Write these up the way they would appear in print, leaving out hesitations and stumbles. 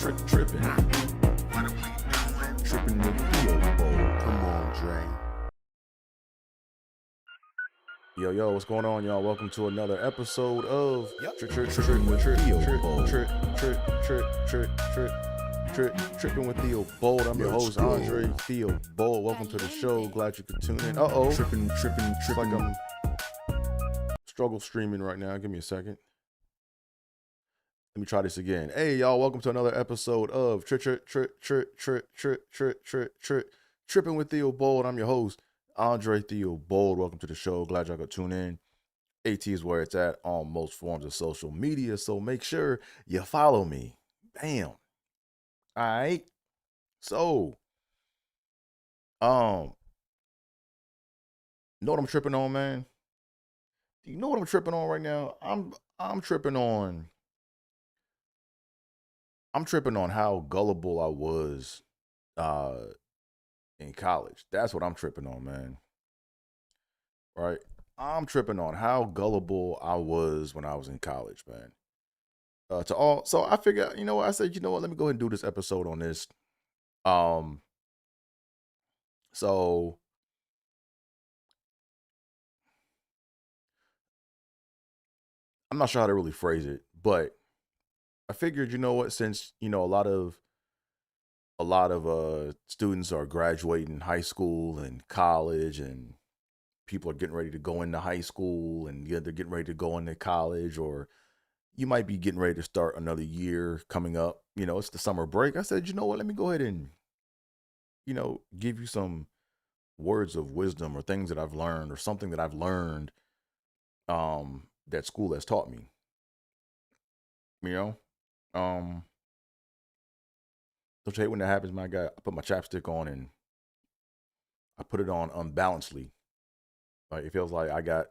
Tripping. Tripping with Theo Bowl. Come on, Dre. Yo, what's going on, y'all? Welcome to another episode of Yep. Tripping with Theo Bowl. Tripping with Theo Bowl. I'm your Let's host, go. Andre Theo Bowl. Welcome to the show. Glad you could tune in. Tripping. Like I'm struggle streaming right now. Give me a second. Let me try this again. Hey, y'all, welcome to another episode of Tripping with Theo Bold. I'm your host, Andre Theo Bold. Welcome to the show. Glad y'all could tune in. AT is where it's at on most forms of social media, so make sure you follow me. Bam. All right. So, know what I'm tripping on, man? Do you know what I'm tripping on right now? I'm tripping on how gullible I was in college. That's what I'm tripping on, man. Right? I'm tripping on how gullible I was when I was in college, man. So I figured, I said, let me go ahead and do this episode on this. So I'm not sure how to really phrase it, but I figured, since, a lot of students are graduating high school and college, and people are getting ready to go into high school, and they're getting ready to go into college, or you might be getting ready to start another year coming up. It's the summer break. I said, let me go ahead and, give you some words of wisdom or things that I've learned or something that I've learned that school has taught me. Don't you hate when that happens, my guy? I put my chapstick on and I put it on unbalancedly. Like, it feels like I got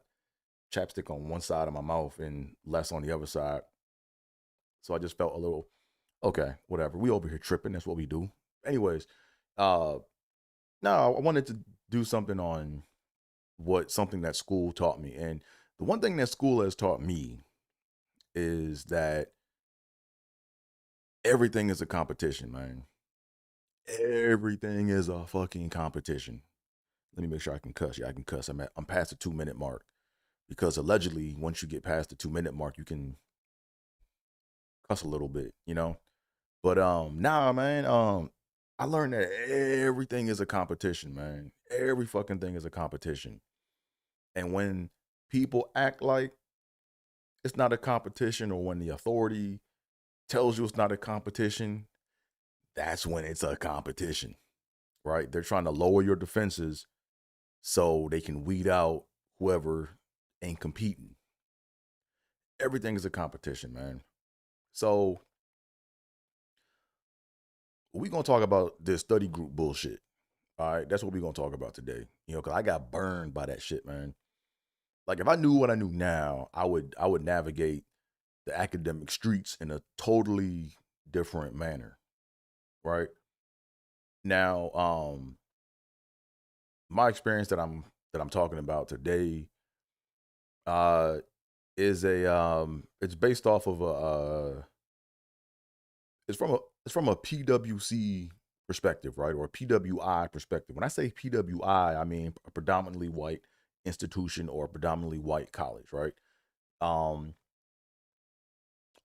chapstick on one side of my mouth and less on the other side. So I just felt a little, okay, whatever. We over here tripping. That's what we do. Anyways, no, I wanted to do something on something that school taught me. And the one thing that school has taught me is that everything is a competition, man. Everything is a fucking competition. Let me make sure I can cuss. Yeah, I can cuss. I'm past the 2-minute mark, because allegedly once you get past the 2-minute mark, you can cuss a little bit, But nah, man. I learned that everything is a competition, man. Every fucking thing is a competition. And when people act like it's not a competition, or when the authority tells you it's not a competition, that's when it's a competition, right? They're trying to lower your defenses so they can weed out whoever ain't competing. Everything is a competition, man. So we're going to talk about this study group bullshit. All right, that's what we're going to talk about today. Because I got burned by that shit, man. Like, if I knew what I knew now, I would navigate the academic streets in a totally different manner, right? Now, my experience that I'm talking about today is it's based off of it's from a PWC perspective, right? Or a PWI perspective. When I say PWI, I mean a predominantly white institution or a predominantly white college, right?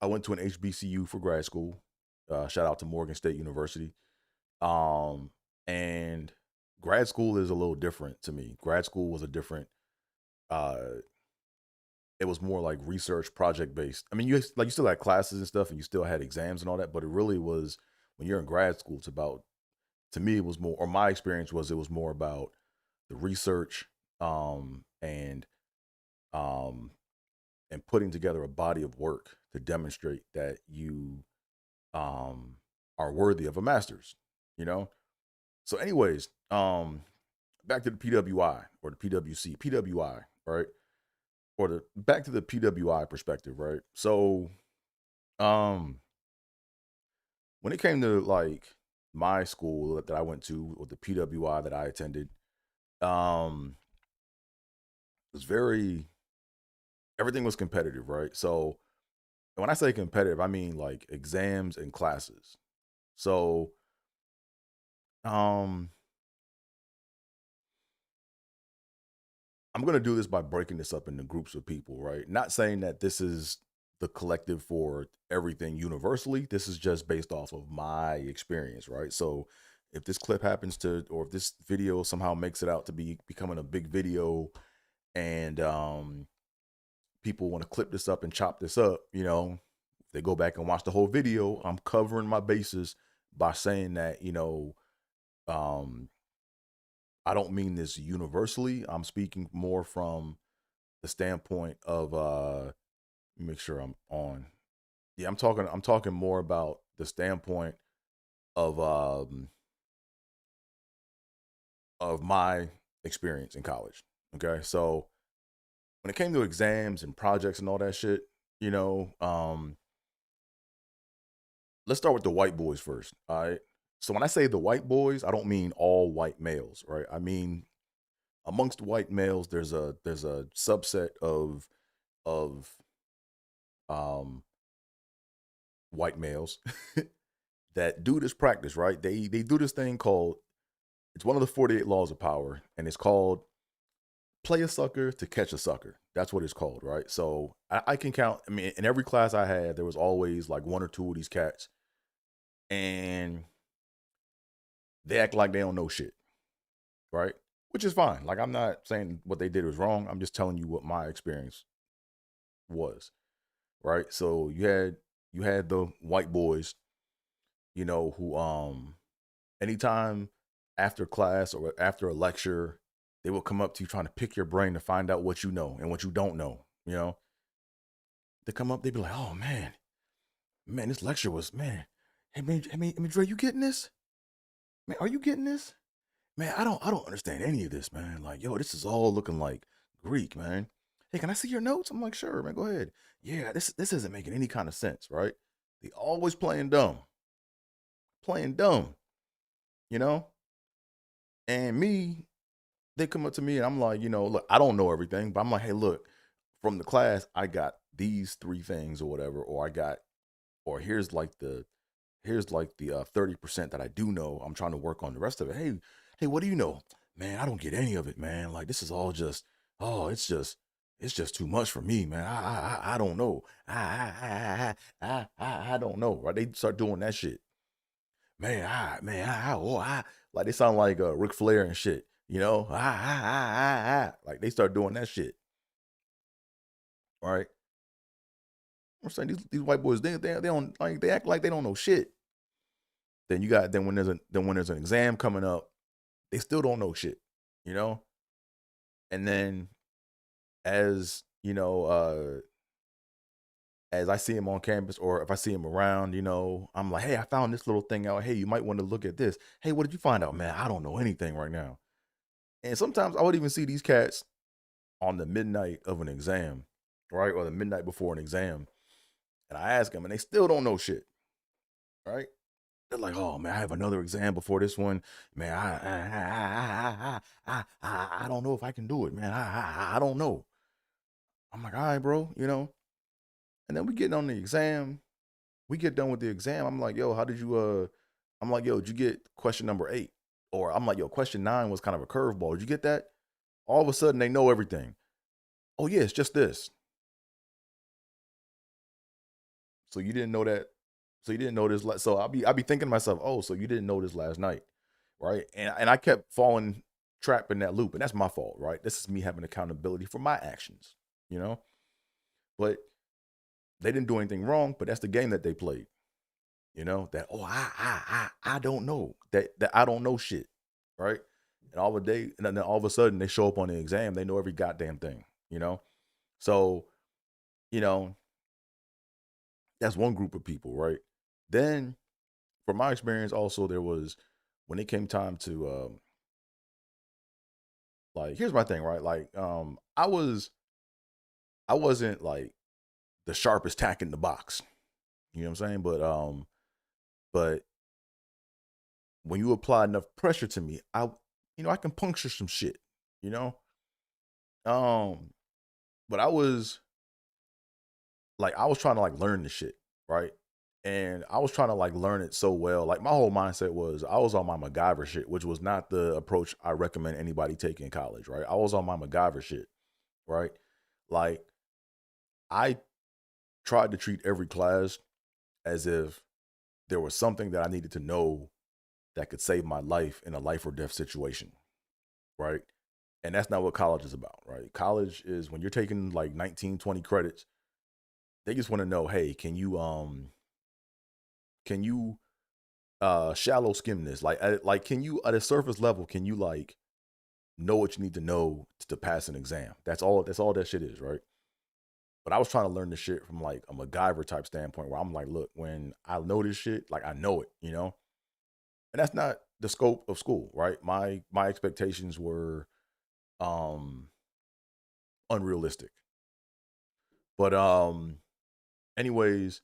I went to an HBCU for grad school. Shout out to Morgan State University. And grad school is a little different to me. Grad school was a different, it was more like research project based. I mean, you still had classes and stuff, and you still had exams and all that, but it really was, when you're in grad school, it's about, to me, it was more, or my experience was, it was more about the research, and putting together a body of work to demonstrate that you are worthy of a master's, So anyways, back to the PWI or the PWC, PWI, right? Or back to the PWI perspective, right? So, when it came to like my school that I went to, or the PWI that I attended, it was everything was competitive, right? So when I say competitive, I mean like exams and classes. So, um, I'm gonna do this by breaking this up into groups of people, right? Not saying that this is the collective for everything universally. This is just based off of my experience, right? So if this clip happens to, or if this video somehow makes it out to be becoming a big video, and people want to clip this up and chop this up, they go back and watch the whole video. I'm covering my bases by saying that, um, I don't mean this universally. I'm speaking more from the standpoint of make sure I'm on. Yeah, I'm talking more about the standpoint of of my experience in college. Okay. So when it came to exams and projects and all that shit, you know, um, let's start with the white boys first. All right. So when I say the white boys, I don't mean all white males, right? I mean amongst white males, there's a subset of um white males that do this practice, right? They do this thing called, it's one of the 48 laws of power, and it's called play a sucker to catch a sucker. That's what it's called, right? So I can count. I mean, in every class I had, there was always like one or two of these cats, and they act like they don't know shit, right? Which is fine. Like, I'm not saying what they did was wrong. I'm just telling you what my experience was, right? So you had the white boys, who anytime after class or after a lecture, they will come up to you trying to pick your brain to find out what you know and what you don't know. They come up, they be like, "Oh man, this lecture was, man. Hey man, Dre, you getting this? Man, are you getting this? Man, I don't understand any of this, man. Like, yo, this is all looking like Greek, man. Hey, can I see your notes?" I'm like, "Sure, man, go ahead." Yeah, this isn't making any kind of sense, right? They always playing dumb, you know. And me, they come up to me and I'm like, look, I don't know everything, but I'm like, "Hey, look, from the class, I got these three things or whatever, or I got, or here's like the 30% that I do know. I'm trying to work on the rest of it. Hey, what do you know? Man, I don't get any of it, man. Like, this is all just, oh, it's just too much for me, man. I don't know. I don't know." Right? They start doing that shit. Like they sound like Ric Flair and shit. Like they start doing that shit. All right. I'm saying these white boys, they don't, like, they act like they don't know shit. Then when there's an exam coming up, they still don't know shit, you know? And then as, as I see him on campus, or if I see him around, I'm like, "Hey, I found this little thing out. Hey, you might want to look at this. Hey, what did you find out?" "Man, I don't know anything right now." And sometimes I would even see these cats on the midnight of an exam, right? Or the midnight before an exam. And I ask them and they still don't know shit, right? They're like, "Oh man, I have another exam before this one. Man, I don't know if I can do it, man. I don't know." I'm like, "All right, bro, And then we get on the exam. We get done with the exam. I'm like, "Yo, how did you I'm like, "Yo, did you get question number 8?" Or I'm like, "Yo, question 9 was kind of a curveball. Did you get that?" All of a sudden they know everything. "Oh yeah, it's just this." So you didn't know that. So you didn't know this. So I'll be thinking to myself, "Oh, so you didn't know this last night, right?" And I kept falling trapped in that loop, and that's my fault, right? This is me having accountability for my actions, you know. But they didn't do anything wrong. But that's the game that they played, That, oh, I don't know that I don't know shit, right? And then all of a sudden they show up on the exam. They know every goddamn thing, you know. So you know that's one group of people, right? Then from my experience also, there was, when it came time to like, here's my thing, right? Like, I wasn't like the sharpest tack in the box. You know what I'm saying? But when you apply enough pressure to me, I can puncture some shit, you know? Um, but I was trying to like learn the shit, right? And I was trying to like learn it so well. Like my whole mindset was I was on my MacGyver shit, which was not the approach I recommend anybody take in college, right? I was on my MacGyver shit, right? Like I tried to treat every class as if there was something that I needed to know that could save my life in a life or death situation, right? And that's not what college is about, right? College is when you're taking like 19, 20 credits, they just want to know, hey, can you shallow skim this? Like can you at a surface level, can you like know what you need to know to pass an exam? That's all that shit is, right? But I was trying to learn this shit from like a MacGyver type standpoint where I'm like, look, when I know this shit, like I know it, you know? And that's not the scope of school, right? My expectations were um unrealistic. But anyways,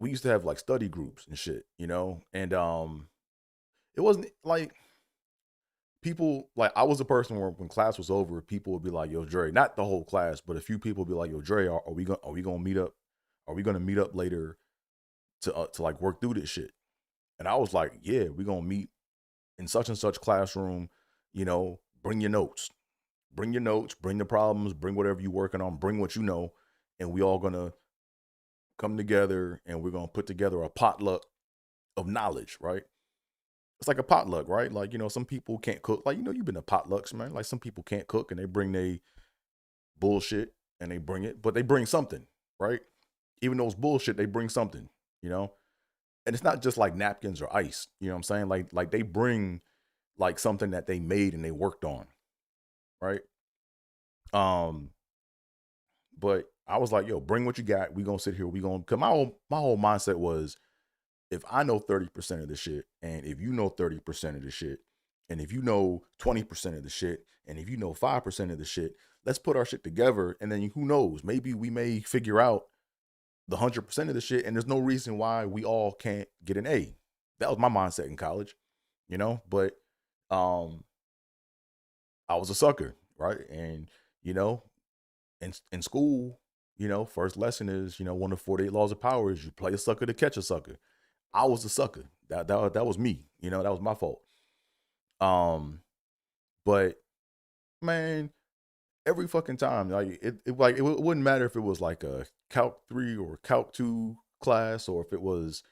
we used to have like study groups and shit, you know? And it wasn't like people like I was a person where when class was over, people would be like, "Yo, Dre," not the whole class, but a few people would be like, "Yo, Dre, are we gonna meet up? Are we gonna meet up later to like work through this shit?" And I was like, "Yeah, we gonna meet in such and such classroom. You know, bring your notes, bring the problems, bring whatever you're working on, bring what you know, and we all gonna come together and we're gonna put together a potluck of knowledge, right?" It's like a potluck, right? Like, you know, some people can't cook. Like, you know, you've been to potlucks, man. Like some people can't cook and they bring they bullshit and they bring it, but they bring something, right? Even though it's bullshit, they bring something, you know? And it's not just like napkins or ice, you know what I'm saying? Like they bring like something that they made and they worked on, right? Um, but I was like, yo, bring what you got. We gonna sit here. We gonna cause my whole mindset was if I know 30% of the shit, and if you know 30% of the shit, and if you know 20% of the shit, and if you know 5% of the shit, let's put our shit together. And then who knows? Maybe we may figure out the 100% of the shit, and there's no reason why we all can't get an A. That was my mindset in college, you know. But um, I was a sucker, right? And you know, in school, you know, first lesson is one of the 48 laws of power is you play a sucker to catch a sucker. I was a sucker. That was me. You know, that was my fault. Um, but man, every fucking time, like it wouldn't matter if it was like a Calc 3 or Calc 2 class, or if it was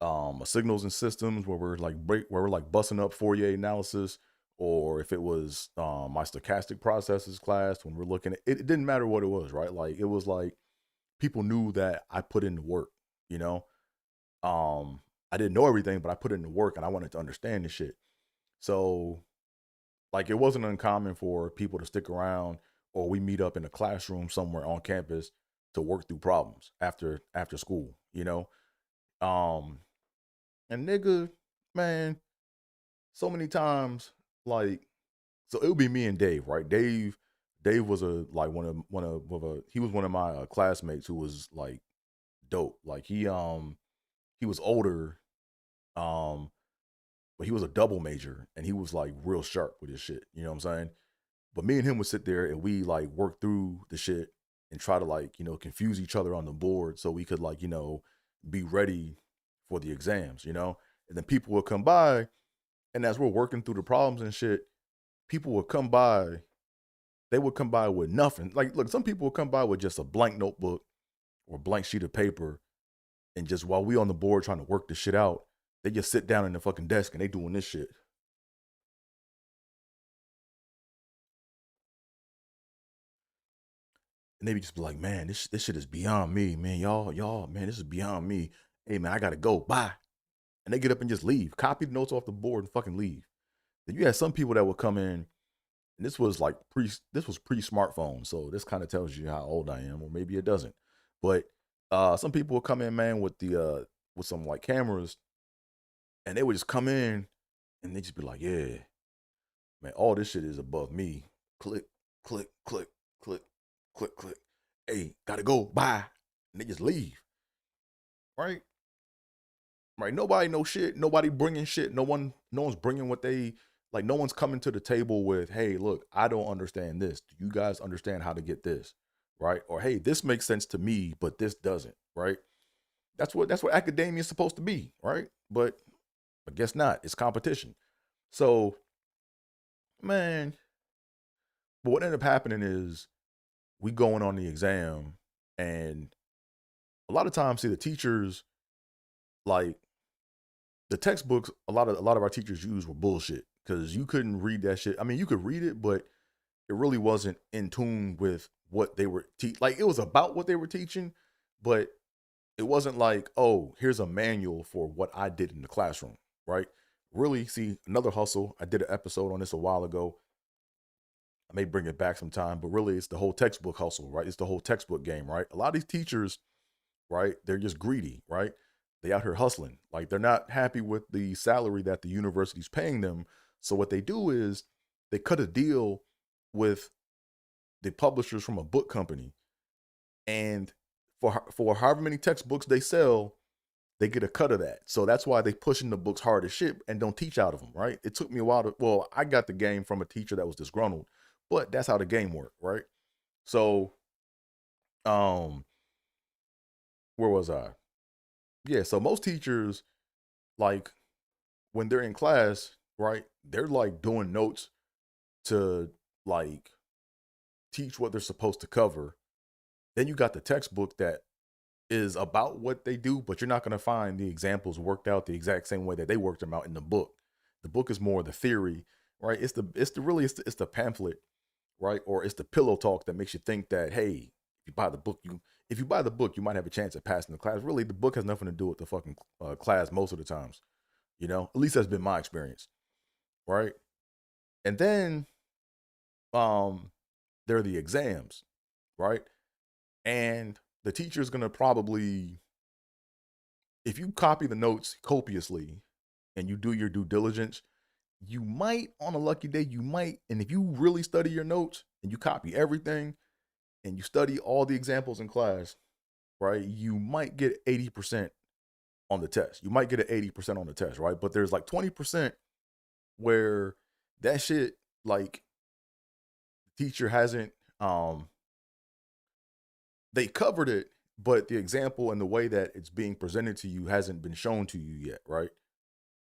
a signals and systems where we're like busting up Fourier analysis, or if it was my stochastic processes class when we're looking at it, it didn't matter what it was, right? Like it was like people knew that I put in the work, you know. Um, I didn't know everything, but I put in the work and I wanted to understand the shit. So like it wasn't uncommon for people to stick around or we meet up in a classroom somewhere on campus to work through problems after school, you know? Um and nigga, man, so many times, like, so it would be me and Dave, right? Dave was a like he was one of my classmates who was like dope. Like he was older, um, but he was a double major and he was like real sharp with his shit. You know what I'm saying? But me and him would sit there and we like work through the shit and try to like, confuse each other on the board so we could like, be ready for the exams, you know? And then people would come by and as we're working through the problems and shit, people would come by, they would come by with nothing. Like, look, some people would come by with just a blank notebook or a blank sheet of paper. And just while we on the board trying to work this shit out, they just sit down in the fucking desk and they doing this shit. And they would just be like, man, this shit is beyond me, man. Y'all, man, this is beyond me. Hey man, I gotta go. Bye. And they get up and just leave. Copy the notes off the board and fucking leave. Then you had some people that would come in, and this was pre-smartphone, so this kind of tells you how old I am, or maybe it doesn't. But some people would come in, man, with some like cameras, and they would just come in and they just be like, yeah, man, all this shit is above me. Click, click, click, click, click, click. Hey, gotta go. Bye. And they just leave. Right? Right. Nobody knows shit. Nobody bringing shit. No one's bringing what they like. No one's coming to the table with, hey, look, I don't understand this. Do you guys understand how to get this? Right? Or hey, this makes sense to me, but this doesn't. Right? That's what academia is supposed to be, right? But I guess not. It's competition. So, man, but what ended up happening is we going on the exam, and a lot of times, see, the teachers, like, the textbooks, a lot of our teachers used were bullshit because you couldn't read that shit. I mean, you could read it, but it really wasn't in tune with what they were like. It was about what they were teaching, but it wasn't like, oh, here's a manual for what I did in the classroom, right? Really, see, another hustle. I did an episode on this a while ago. I may bring it back sometime, but really, it's the whole textbook hustle, right? It's the whole textbook game, right? A lot of these teachers, right? They're just greedy, right? They out here hustling. Like, they're not happy with the salary that the university's paying them. So what they do is they cut a deal with the publishers from a book company, and for however many textbooks they sell, they get a cut of that. So that's why they pushing the books hard as shit and don't teach out of them, right? It took me a while to, well, I got the game from a teacher that was disgruntled, but that's how the game worked, right? So, um, where was I? Yeah, so most teachers, like, when they're in class, right, they're like doing notes to, like, teach what they're supposed to cover. Then you got the textbook that is about what they do, but you're not going to find the examples worked out the exact same way that they worked them out in the book. The book is more the theory, right? It's the pamphlet, right? Or it's the pillow talk that makes you think that, hey, if you buy the book, you might have a chance at passing the class. Really, the book has nothing to do with the fucking class most of the times. At least that's been my experience, right? And then um there are the exams, right? And the teacher's gonna probably, if you copy the notes copiously and you do your due diligence, you might, on a lucky day, and if you really study your notes and you copy everything and you study all the examples in class, right, you might get 80% on the test. You might get an 80% on the test, right? But there's like 20% where that shit, like, the teacher hasn't, they covered it, but the example and the way that it's being presented to you hasn't been shown to you yet, right?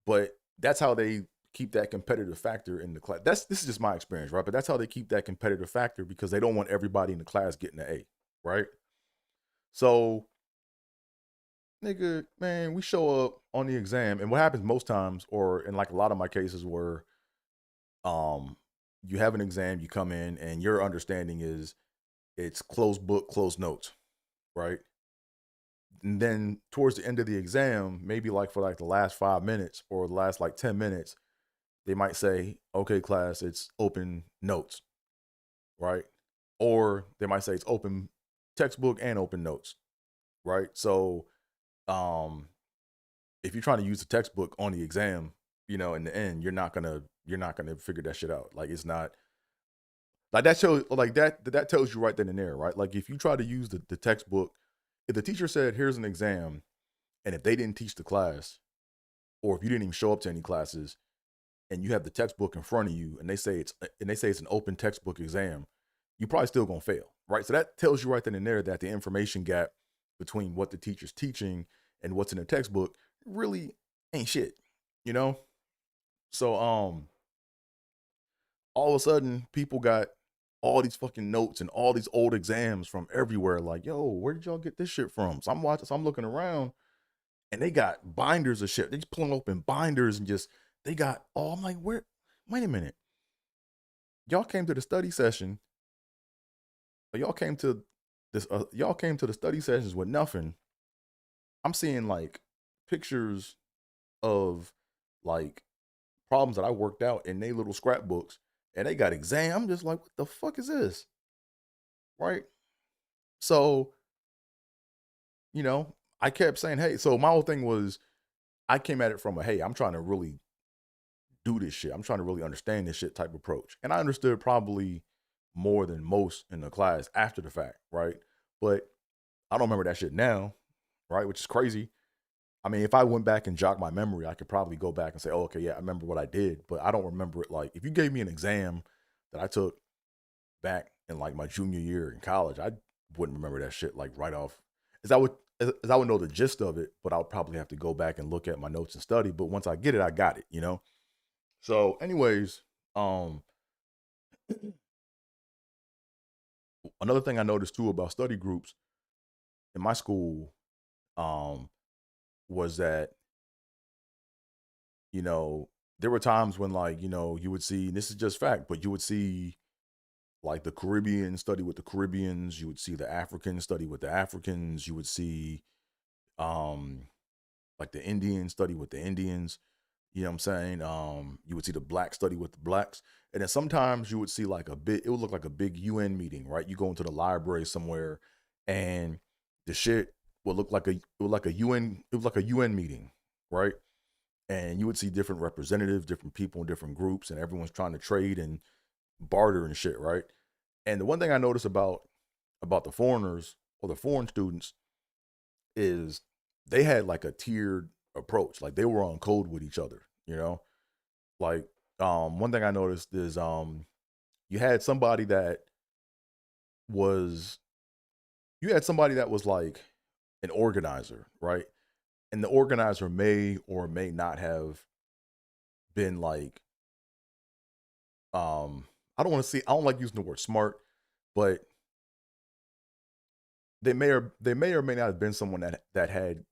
But that's how they keep that competitive factor in the class. This is just my experience, right? But that's how they keep that competitive factor because they don't want everybody in the class getting an A, right? So, nigga, man, we show up on the exam, and what happens most times, or in like a lot of my cases, where um you have an exam, you come in, and your understanding is it's closed book, closed notes, right? And then towards the end of the exam, maybe like for like the last 5 minutes or the last like 10 minutes, they might say, okay, class, it's open notes, right? Or they might say it's open textbook and open notes, right? So, um, if you're trying to use the textbook on the exam, in the end, you're not gonna figure that shit out. Like, it's not like that shows, like, that tells you right then and there, right? Like, if you try to use the textbook, if the teacher said, here's an exam, and if they didn't teach the class, or if you didn't even show up to any classes, and you have the textbook in front of you, and they say it's an open textbook exam, you probably still gonna fail, right? So that tells you right then and there that the information gap between what the teacher's teaching and what's in the textbook really ain't shit, you know. So, all of a sudden, people got all these fucking notes and all these old exams from everywhere. Like, yo, where did y'all get this shit from? So I'm looking around, and they got binders of shit. They just pulling open binders and just they got all. I'm like, where? Wait a minute. Y'all came to the study session. But y'all came to this. Y'all came to the study sessions with nothing. I'm seeing like pictures of like problems that I worked out in they little scrapbooks, and they got exam. I'm just like, what the fuck is this, right? So, I kept saying, hey. So my whole thing was, I came at it from a, hey, I'm trying to really do this shit. I'm trying to really understand this shit type approach. And I understood probably more than most in the class after the fact, right? But I don't remember that shit now, right? Which is crazy. I mean, if I went back and jogged my memory, I could probably go back and say, oh, okay, yeah, I remember what I did, but I don't remember it. Like, if you gave me an exam that I took back in like my junior year in college, I wouldn't remember that shit like right off. Is that what as I would know the gist of it, but I'll probably have to go back and look at my notes and study. But once I get it, I got it, you know? So, anyways, um, another thing I noticed too about study groups in my school, um, was that, you know, there were times when like, you would see, and this is just fact, but you would see like the Caribbean study with the Caribbeans, you would see the Africans study with the Africans, you would see um like the Indians study with the Indians. You know what I'm saying? You would see the black study with the blacks. And then sometimes you would see like it would look like a big UN meeting, right? You go into the library somewhere and the shit would look like it was like a UN meeting, right? And you would see different representatives, different people in different groups, and everyone's trying to trade and barter and shit, right? And the one thing I noticed about the foreigners or the foreign students is they had like a tiered approach. Like they were on code with each other, you know? Like one thing I noticed is you had somebody that was like an organizer, right? And the organizer may or may not have been like I don't like using the word smart, but they may or may not have been someone that had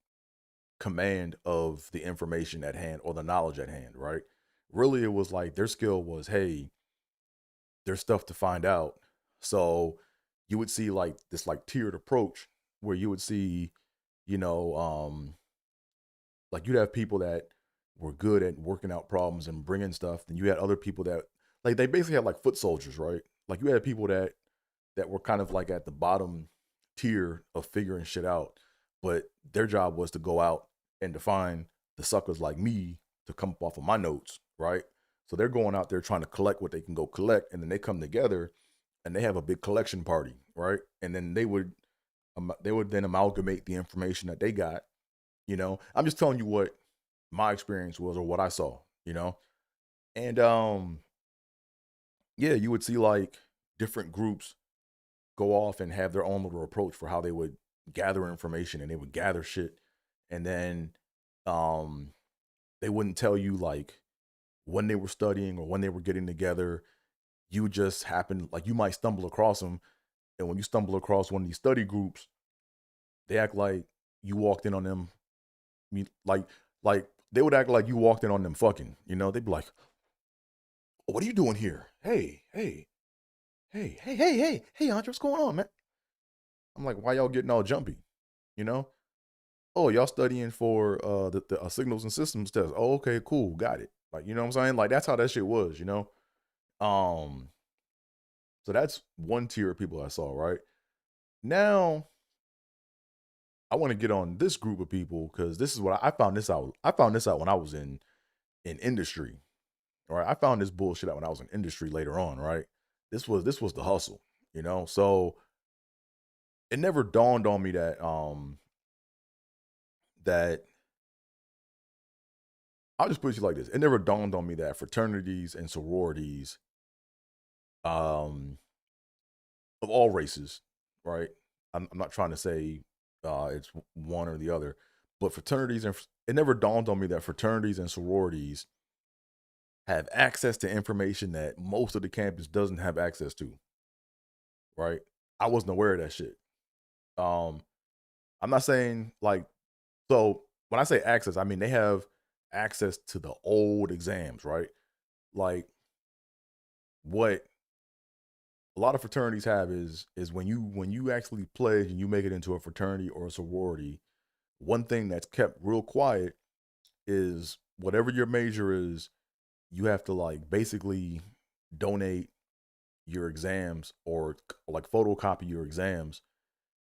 command of the information at hand or the knowledge at hand, right? Really, it was like their skill was, hey, there's stuff to find out. So you would see like this like tiered approach where you would see, you know, like you'd have people that were good at working out problems and bringing stuff, and you had other people that like they basically had like foot soldiers, right? Like you had people that were kind of like at the bottom tier of figuring shit out, but their job was to go out and to find the suckers like me to come up off of my notes, right? So they're going out there trying to collect what they can go collect, and then they come together and they have a big collection party, right? And then they would then amalgamate the information that they got. I'm just telling you what my experience was or what I saw, and yeah, you would see like different groups go off and have their own little approach for how they would gather information, and they would gather shit, and then um they wouldn't tell you like when they were studying or when they were getting together. You just happen like you might stumble across them, and when you stumble across one of these study groups, they act like you walked in on them. Like they would act like you walked in on them fucking. They'd be like, "What are you doing here? Hey, Andre, what's going on, man?" I'm like, "Why y'all getting all jumpy?" You know? "Oh, y'all studying for the signals and systems test." "Oh, okay, cool, got it." Like, you know what I'm saying? Like that's how that shit was. Um, so that's one tier of people I saw, right? Now I want to get on this group of people because this is what I found this out. I found this out when I was in industry. All right. I found this bullshit out when I was in industry later on, right? This was the hustle. So it never dawned on me that I'll just put it to you like this. It never dawned on me that fraternities and sororities um of all races, right? I'm not trying to say it's one or the other, but it never dawned on me that fraternities and sororities have access to information that most of the campus doesn't have access to, right? I wasn't aware of that shit. Um, I'm not saying like so when I say access, I mean they have access to the old exams, right? Like what a lot of fraternities have is when you actually pledge and you make it into a fraternity or a sorority, one thing that's kept real quiet is whatever your major is, you have to like basically donate your exams or like photocopy your exams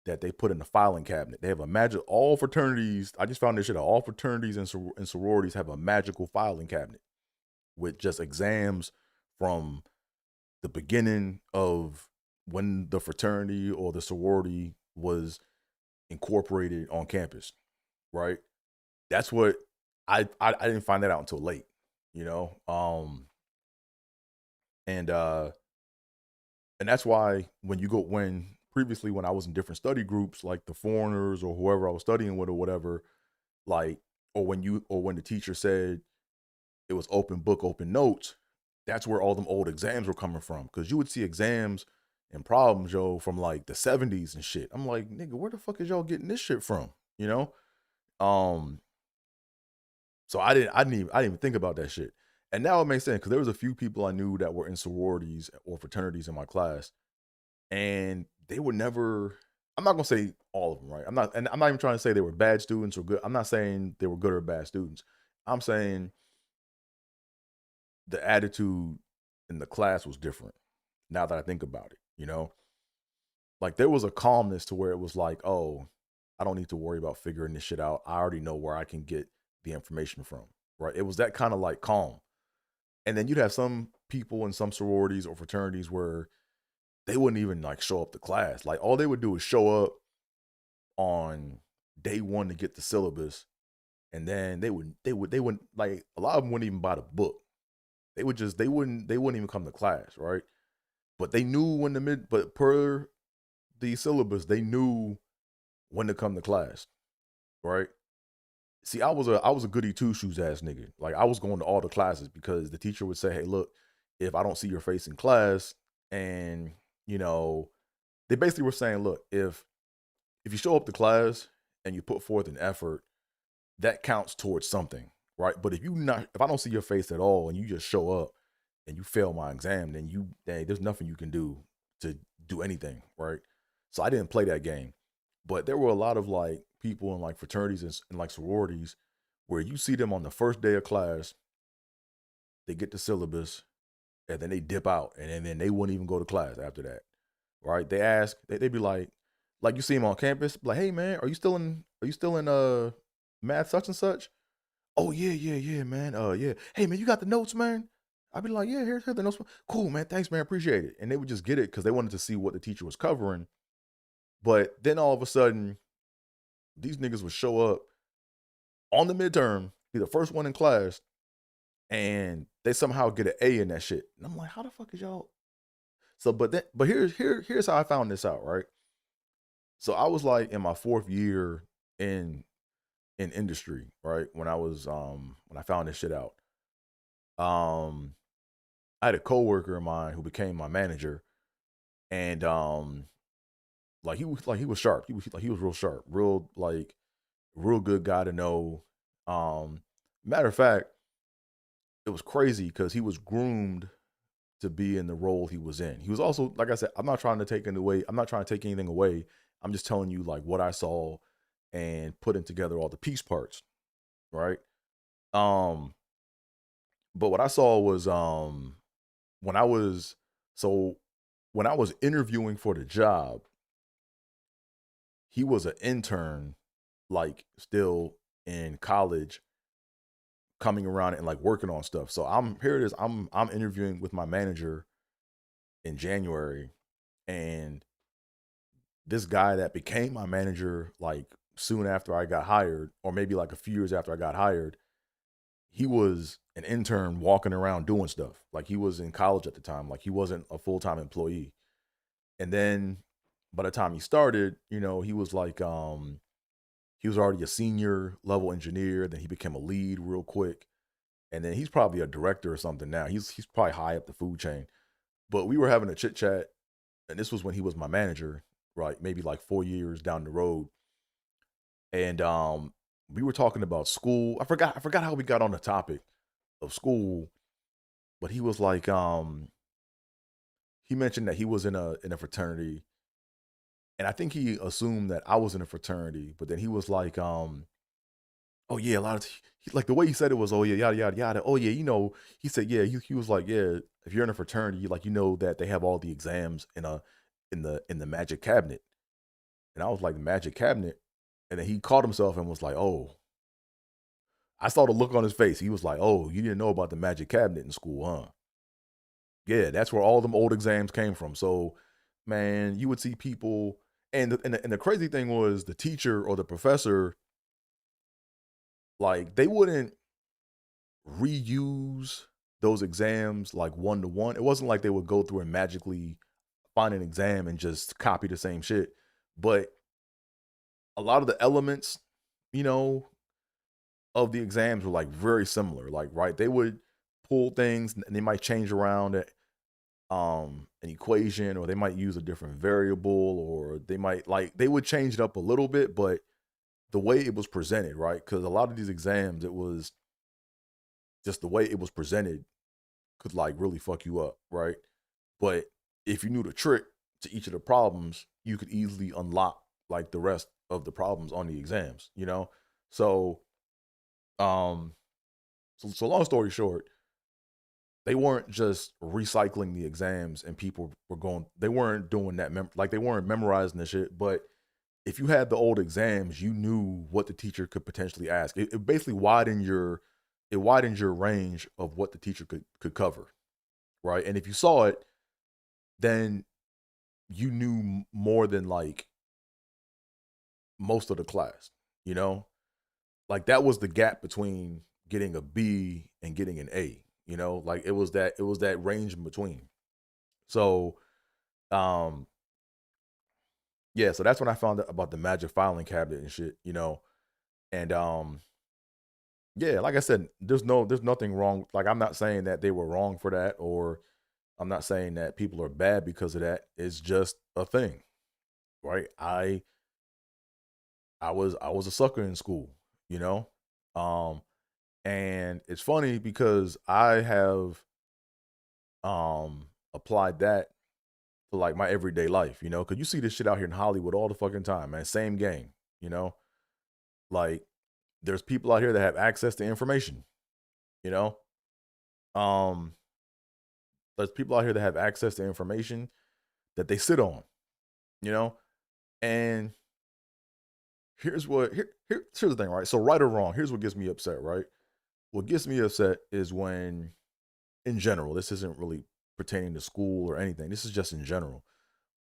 that they put in the filing cabinet. They have a magic. All fraternities. I just found this shit out. All fraternities and sororities have a magical filing cabinet with just exams from the beginning of when the fraternity or the sorority was incorporated on campus. Right. That's what I didn't find that out until late. You know. And and that's why when previously when I was in different study groups, like the foreigners or whoever I was studying with or whatever, like, or when the teacher said it was open book, open notes, that's where all them old exams were coming from. Cause you would see exams and problems, yo, from like the 70s and shit. I'm like, nigga, where the fuck is y'all getting this shit from? You know? Um, so I didn't even think about that shit. And now it makes sense because there was a few people I knew that were in sororities or fraternities in my class, and they were never. I'm not gonna say all of them, right? I'm not even trying to say they were bad students or good. I'm not saying they were good or bad students. I'm saying the attitude in the class was different. Now that I think about it, like there was a calmness to where it was like, oh, I don't need to worry about figuring this shit out. I already know where I can get the information from, right? It was that kind of like calm. And then you'd have some people in some sororities or fraternities where they wouldn't even like show up to class. Like all they would do is show up on day one to get the syllabus, and then they wouldn't like a lot of them wouldn't even buy the book. They wouldn't even come to class, right? But they knew when but per the syllabus, they knew when to come to class, right? See, I was a goody two shoes ass nigga. Like I was going to all the classes because the teacher would say, "Hey, look, if I don't see your face in class," and you know, they basically were saying, "Look, if you show up to class and you put forth an effort, that counts towards something, right? But if I don't see your face at all and you just show up and you fail my exam, then there's nothing you can do to do anything, right?" So I didn't play that game. But there were a lot of like people in like fraternities and like sororities where you see them on the first day of class, they get the syllabus, and then they dip out, and then they wouldn't even go to class after that, right? They ask, they'd be like you see them on campus, like, "Hey man, are you still in math such and such?" "Oh yeah, yeah, yeah, man. Yeah. Hey man, you got the notes, man?" I'd be like, "Yeah, here the notes. Cool, man. Thanks, man. Appreciate it." And they would just get it because they wanted to see what the teacher was covering. But then all of a sudden, these niggas would show up on the midterm, be the first one in class, and they somehow get an A in that shit. And I'm like, how the fuck is y'all? So, but here's how I found this out, right? So I was like in my fourth year in industry, right? When I found this shit out. Um, I had a coworker of mine who became my manager, and like he was sharp. He was real sharp, real good guy to know. Matter of fact, it was crazy because he was groomed to be in the role he was in. He was also, like I said, I'm not trying to take anything away. I'm not trying to take anything away. I'm just telling you like what I saw and putting together all the piece parts, right? Um, but what I saw was when I was so when I was interviewing for the job, he was an intern, like still in college, coming around and like working on stuff. So here it is. I'm interviewing with my manager in January, and this guy that became my manager like soon after I got hired, or maybe like a few years after I got hired, he was an intern walking around doing stuff. Like he was in college at the time. Like he wasn't a full-time employee. And then by the time he started, he was like he was already a senior level engineer, then he became a lead real quick. And then he's probably a director or something now. He's probably high up the food chain. But we were having a chit chat, and this was when he was my manager, right? Maybe like 4 years down the road. And we were talking about school. I forgot how we got on the topic of school, but he was like, he mentioned that he was in a fraternity, and I think he assumed that I was in a fraternity, but then he was like, "Oh yeah, a lot of like the way he said it was, oh yeah, yada yada yada. Oh yeah, he said, yeah, he was like, yeah, if you're in a fraternity, like that they have all the exams in the magic cabinet." And I was like, "The magic cabinet?" And then he caught himself and was like, "Oh." I saw the look on his face. He was like, "Oh, you didn't know about the magic cabinet in school, huh?" Yeah, that's where all them old exams came from. So, man, you would see people, and the crazy thing was the teacher or the professor, like they wouldn't reuse those exams like one to one. It wasn't like they would go through and magically find an exam and just copy the same shit. But a lot of the elements, you know, of the exams were like very similar. Like, right, they would pull things and they might change around an equation, or they might use a different variable, or they might like they would change it up a little bit, but the way it was presented, right? Because a lot of these exams, it was just the way it was presented could like really fuck you up, right? But if you knew the trick to each of the problems, you could easily unlock like the rest of the problems on the exams, you know? So, um, so long story short, they weren't just recycling the exams and people were going, they weren't doing that, like they weren't memorizing the shit. But if you had the old exams, you knew what the teacher could potentially ask. It basically widened your range of what the teacher could cover, right? And if you saw it, then you knew more than like most of the class, you know? Like that was the gap between getting a B and getting an A, you know? Like it was that range in between. So um yeah, so that's when I found out about the magic filing cabinet and shit, you know. And yeah, like I said, there's nothing wrong. Like I'm not saying that they were wrong for that, or I'm not saying that people are bad because of that. It's just a thing, right? I was a sucker in school, you know? Um and it's funny because I have applied that to like my everyday life, you know, because you see this shit out here in Hollywood all the fucking time, man. Same game, you know? Like there's people out here that have access to information, you know? Um, there's people out here that have access to information that they sit on, you know? And here's the thing, right? So right or wrong, here's what gets me upset, right? What gets me upset is when, in general, this isn't really pertaining to school or anything. This is just in general.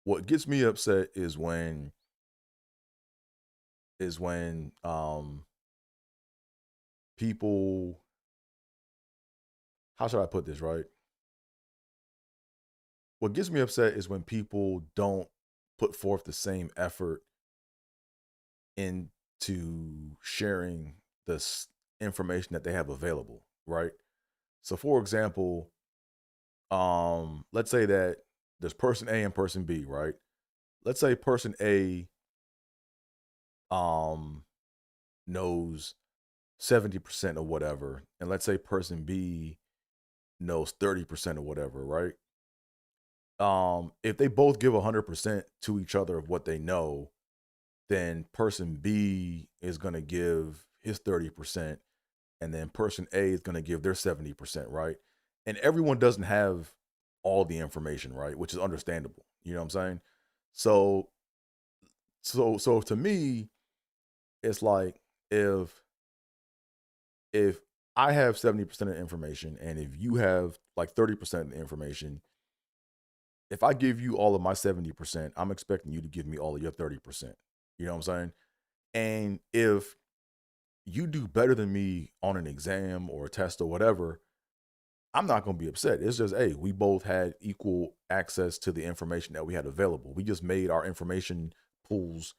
What gets me upset is when people, how should I put this, right? What gets me upset is when people don't put forth the same effort into sharing this information that they have available, right? So for example, let's say that there's person A and person B, right? Let's say person A um knows 70% of whatever, and let's say person B knows 30% of whatever, right? If they both give 100% to each other of what they know, then person B is going to give his 30%, and then person A is going to give their 70%, right? And everyone doesn't have all the information, right? Which is understandable. You know what I'm saying? So so to me, it's like if if I have 70% of the information and if you have like 30% of the information, if I give you all of my 70%, I'm expecting you to give me all of your 30%. You know what I'm saying? And if you do better than me on an exam or a test or whatever, I'm not going to be upset. It's just, hey, we both had equal access to the information that we had available. We just made our information pools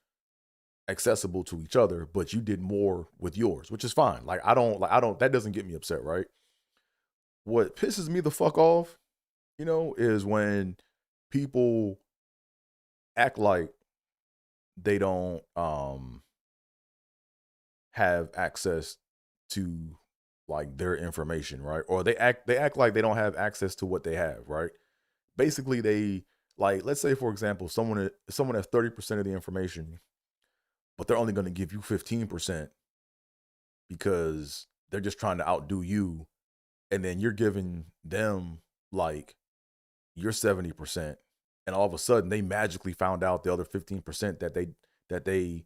accessible to each other, but you did more with yours, which is fine. That doesn't get me upset, right? What pisses me the fuck off, you know, is when people act like they don't have access to like their information, right? Or they act like they don't have access to what they have, right? Basically, they like, let's say for example, someone has 30% of the information, but they're only going to give you 15% because they're just trying to outdo you, and then you're giving them like your 70%, and all of a sudden they magically found out the other 15% that they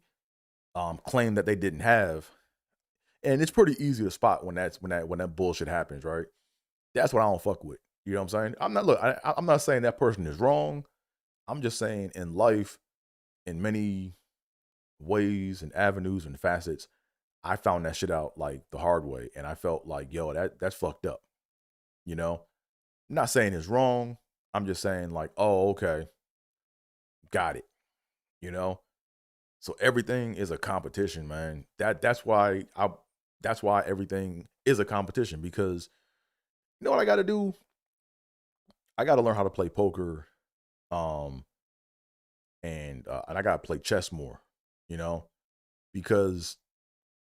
claim that they didn't have. And it's pretty easy to spot when that bullshit happens, right? That's what I don't fuck with. You know what I'm saying? I'm not saying that person is wrong. I'm just saying in life, in many ways and avenues and facets, I found that shit out like the hard way, and I felt like, yo, that's fucked up. You know, I'm not saying it's wrong. I'm just saying like, oh, okay. got it, you know? So everything is a competition, man. That's why everything is a competition because you know what I got to do? I got to learn how to play poker, um, and I got to play chess more, you know, because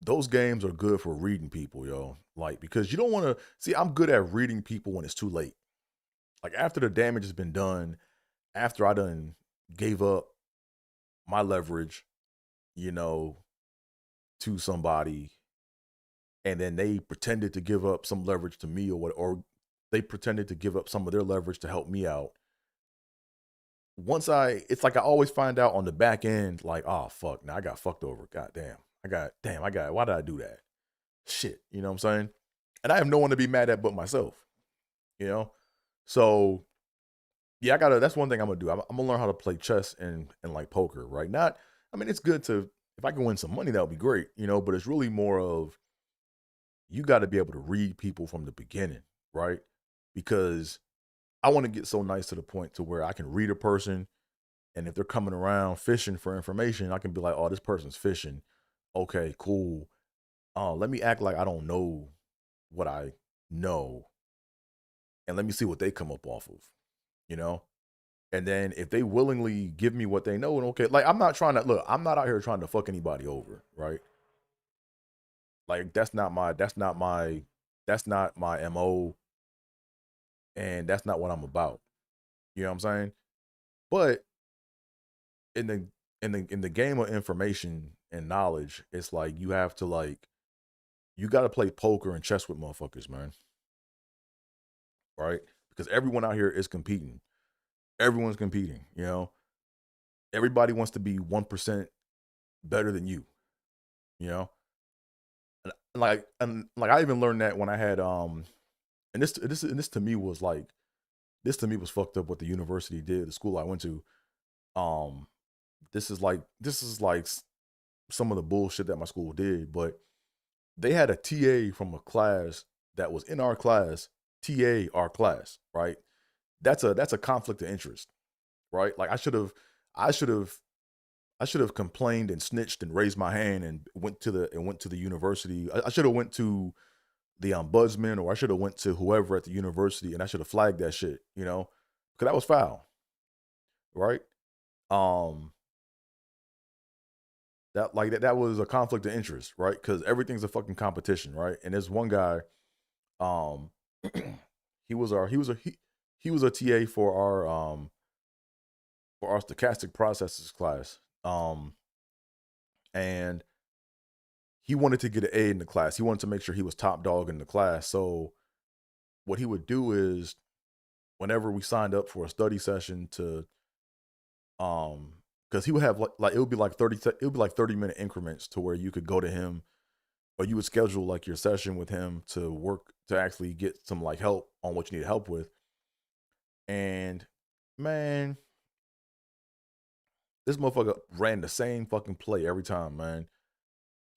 those games are good for reading people, yo. Like because you don't want to see. I'm good at reading people when it's too late. Like after the damage has been done, after I done gave up my leverage, you know, to somebody, and then they pretended to give up some leverage to me or what, or they pretended to give up some of their leverage to help me out. It's like I always find out on the back end, like, oh fuck, now I got fucked over. God damn, why did I do that? Shit, you know what I'm saying? And I have no one to be mad at but myself, you know. So yeah, that's one thing I'm gonna do. I'm gonna learn how to play chess and like poker, right? Not, I mean, it's good to if I can win some money, that would be great, you know. But it's really more of you got to be able to read people from the beginning, right? Because I want to get so nice to the point to where I can read a person, and if they're coming around fishing for information, I can be like, "Oh, this person's fishing. Okay, cool. Let me act like I don't know what I know, and let me see what they come up off of, you know." And then if they willingly give me what they know, and okay, like I'm not trying to look, I'm not out here trying to fuck anybody over, right? Like that's not my MO, and that's not what I'm about. You know what I'm saying? But in the in the game of information and knowledge, it's like you have to like you got to play poker and chess with motherfuckers, man, right? Because everyone out here is competing. Everyone's competing, you know. Everybody wants to be 1% better than you know. And like I even learned that when I had and this to me was like this to me was fucked up what the university did, the school I went to. Um this is like some of the bullshit that my school did, but they had a TA from a class that was in our class, TA our class, right? That's a conflict of interest, right? Like I should have I should have complained and snitched and raised my hand and went to the university. I should have went to the ombudsman or I should have went to whoever at the university and I should have flagged that shit, you know, because that was foul, right? Um, that was a conflict of interest, right? Because everything's a fucking competition, right? And there's one guy, um, he was our he was a TA for our stochastic processes class, and he wanted to get an A in the class. He wanted to make sure he was top dog in the class. So what he would do is whenever we signed up for a study session to because he would have like it would be like 30-minute increments to where you could go to him or you would schedule like your session with him to work to actually get some like help on what you need help with. And man, this motherfucker ran the same fucking play every time, man.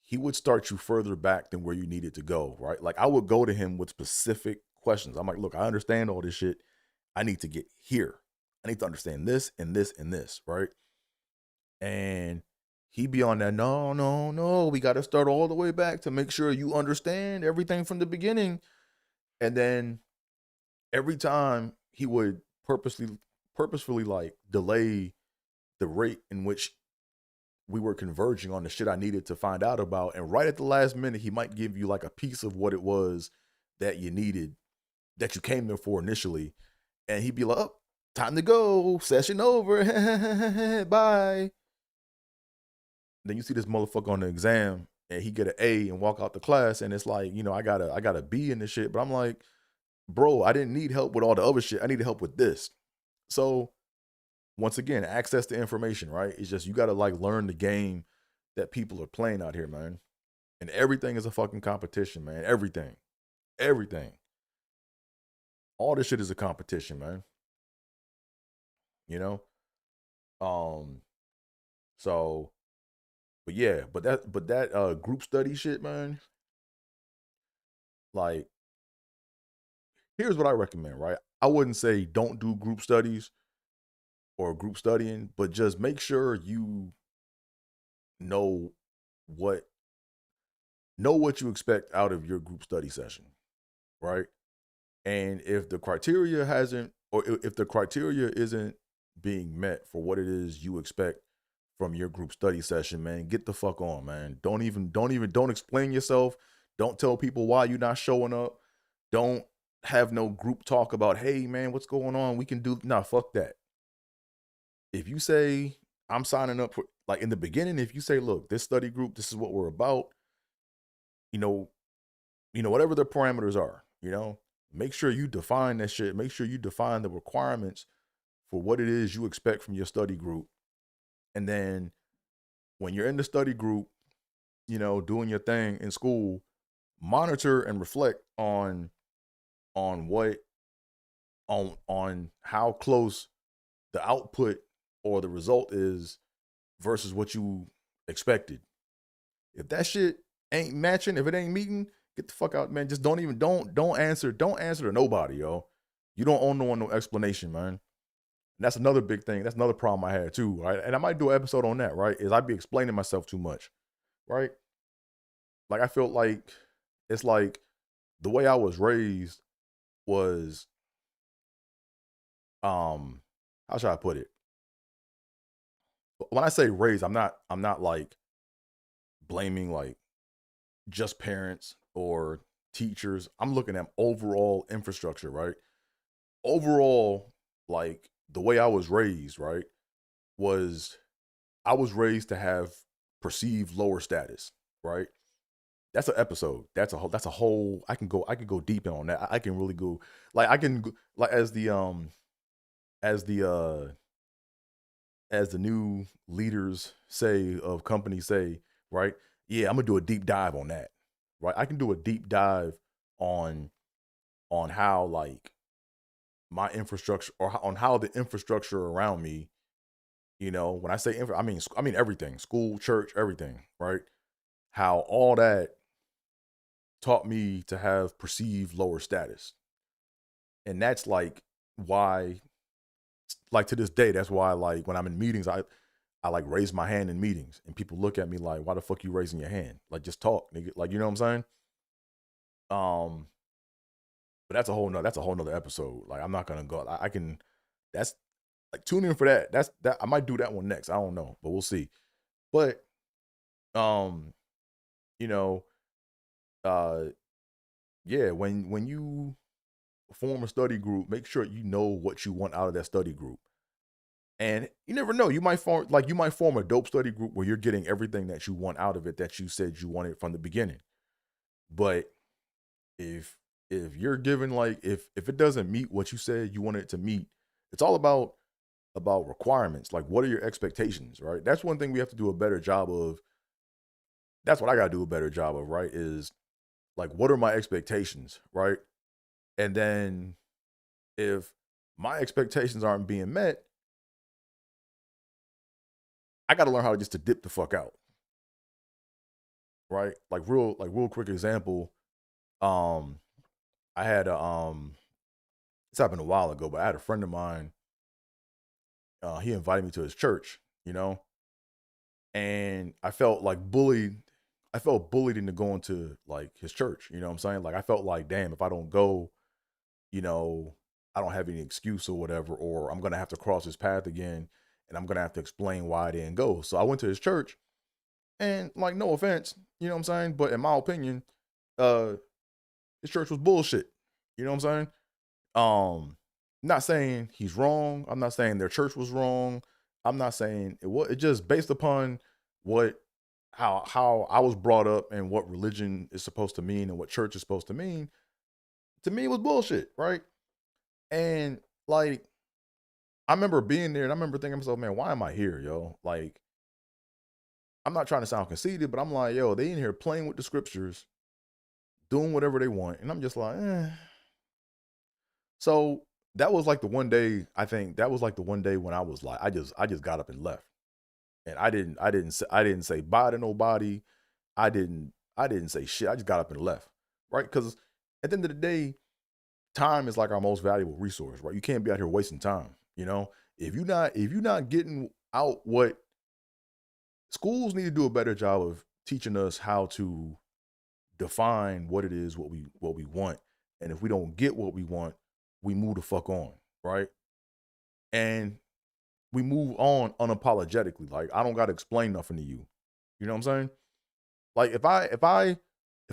He would start you further back than where you needed to go, right? Like I would go to him with specific questions. I'm like, look, I understand all this shit. I need to get here. I need to understand this and this and this, right? And he be on that, no, no, no. We got to start all the way back to make sure you understand everything from the beginning. And then every time he would purposefully like delay the rate in which we were converging on the shit I needed to find out about. And right at the last minute, he might give you like a piece of what it was that you needed, that you came there for initially. And he'd be like, oh, time to go, session over, bye. Then you see this motherfucker on the exam and he get an A and walk out the class. And it's like, you know, I got a B in this shit. But I'm like, bro, I didn't need help with all the other shit. I needed help with this. So once again, access to information, right? It's just you gotta like learn the game that people are playing out here, man. And everything is a fucking competition, man. Everything. Everything. All this shit is a competition, man. You know? Um, so but yeah, but that group study shit, man, like here's what I recommend, right? I wouldn't say don't do group studies, or group studying, but just make sure you know what what you expect out of your group study session, right? And if the criteria hasn't, or if the criteria isn't being met for what it is you expect from your group study session, man, get the fuck on, man. Don't explain yourself. Don't tell people why you're not showing up. Don't have no group talk about, hey man, what's going on? We can do, nah, fuck that. If you say I'm signing up for, like in the beginning, if you say, look, this study group, this is what we're about, you know, whatever the parameters are, make sure you define that shit. Make sure you define the requirements for what it is you expect from your study group. And then when you're in the study group, doing your thing in school, monitor and reflect on what on how close the output or the result is versus what you expected. If that shit ain't matching, if it ain't meeting, get the fuck out, man. Just don't answer to nobody, yo. You don't owe no one no explanation, man. And that's another big thing. That's another problem I had too, right? And I might do an episode on that, right? Is I be explaining myself too much, right? Like I feel like it's like the way I was raised was how should I put it? When I say raised, I'm not like blaming like just parents or teachers. I'm looking at overall infrastructure, right? Overall, like the way I was raised, right, was I was raised to have perceived lower status, right? That's an episode. That's a whole I can go deep in on that. I can really go like I can like as the as the new leaders say of companies say, right? Yeah, I'm gonna do a deep dive on that. Right? I can do a deep dive on how like my infrastructure or on how the infrastructure around me, when I say I mean everything, school, church, everything, right? How all that taught me to have perceived lower status. And that's like why, like to this day, that's why like when I'm in meetings, I like raise my hand in meetings and people look at me like, why the fuck you raising your hand? Like just talk, nigga. Like, you know what I'm saying? Um, but that's a whole nother episode. Like I'm not gonna go. I can that's like tune in for that. That I might do that one next. I don't know, but we'll see. But um, you know, uh yeah, when you form a study group, make sure you know what you want out of that study group. And you never know, you might form a dope study group where you're getting everything that you want out of it that you said you wanted from the beginning. But if you're given like if it doesn't meet what you said you wanted it to meet, it's all about requirements. Like what are your expectations, right? That's one thing we have to do a better job of. That's what I gotta do a better job of, right? Is like what are my expectations, right? And then if my expectations aren't being met, I gotta learn how to just to dip the fuck out. Right? Like real quick example. Um I had a this happened a while ago, but I had a friend of mine, he invited me to his church, and I felt like bullied. I felt bullied into going to like his church, you know what I'm saying? Like I felt like, damn, if I don't go, you know, I don't have any excuse or whatever, or I'm gonna have to cross his path again and I'm gonna have to explain why I didn't go. So I went to his church and like no offense, you know what I'm saying? But in my opinion, uh his church was bullshit. You know what I'm saying? Not saying he's wrong. I'm not saying their church was wrong. I'm not saying it was. It just based upon what how I was brought up and what religion is supposed to mean and what church is supposed to mean. To me, it was bullshit, right? And like I remember being there and I remember thinking to myself, man, why am I here, yo? Like I'm not trying to sound conceited, but I'm like, yo, they in here playing with the scriptures, doing whatever they want, and I'm just like, eh. So that was like the one day. I think that was like the one day when I was like, I just got up and left, and I didn't say bye to nobody. I didn't say shit. I just got up and left, right? Because at the end of the day, time is like our most valuable resource, right? You can't be out here wasting time. if you're not getting out what schools need to do a better job of teaching us how to define what it is what we want. And if we don't get what we want, we move the fuck on, right? And we move on unapologetically. Like I don't gotta explain nothing to you. You know what I'm saying? Like if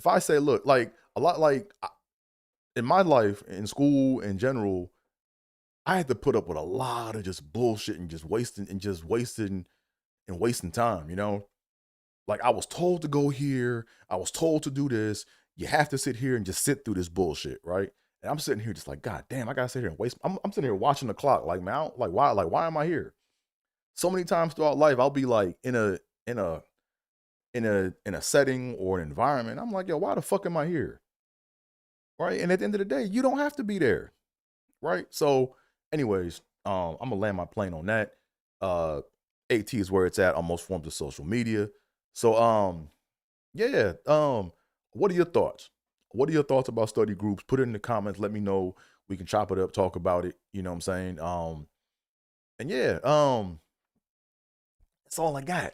I say, look, like a lot like in my life, in school in general, I had to put up with a lot of just bullshit and just wasting time, you know? Like I was told to go here, I was told to do this. You have to sit here and just sit through this bullshit, right? And I'm sitting here just like, God damn, I gotta sit here and waste. I'm sitting here watching the clock, like man, like why am I here? So many times throughout life, I'll be like in a in a setting or an environment. I'm like, yo, why the fuck am I here? Right? And at the end of the day, you don't have to be there, right? So, anyways, I'm gonna land my plane on that. AT is where it's at on most forms of social media. So, yeah, what are your thoughts? What are your thoughts about study groups? Put it in the comments. Let me know. We can chop it up, talk about it. You know what I'm saying? And yeah, that's all I got.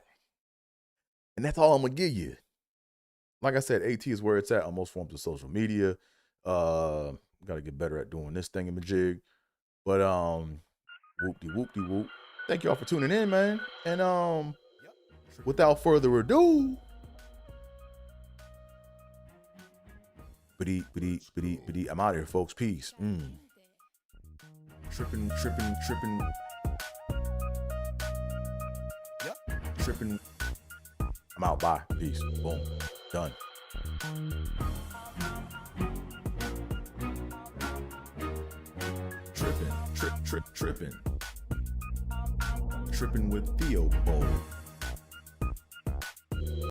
And that's all I'm gonna give you. Like I said, AT is where it's at on most forms of social media. Gotta get better at doing this thing in the jig. But whoop de whoop. Thank y'all for tuning in, man. And without further ado, I'm out of here, folks. Peace. Tripping. Tripping. I'm out. Bye. Peace. Boom. Done. Tripping with Theo Bowl.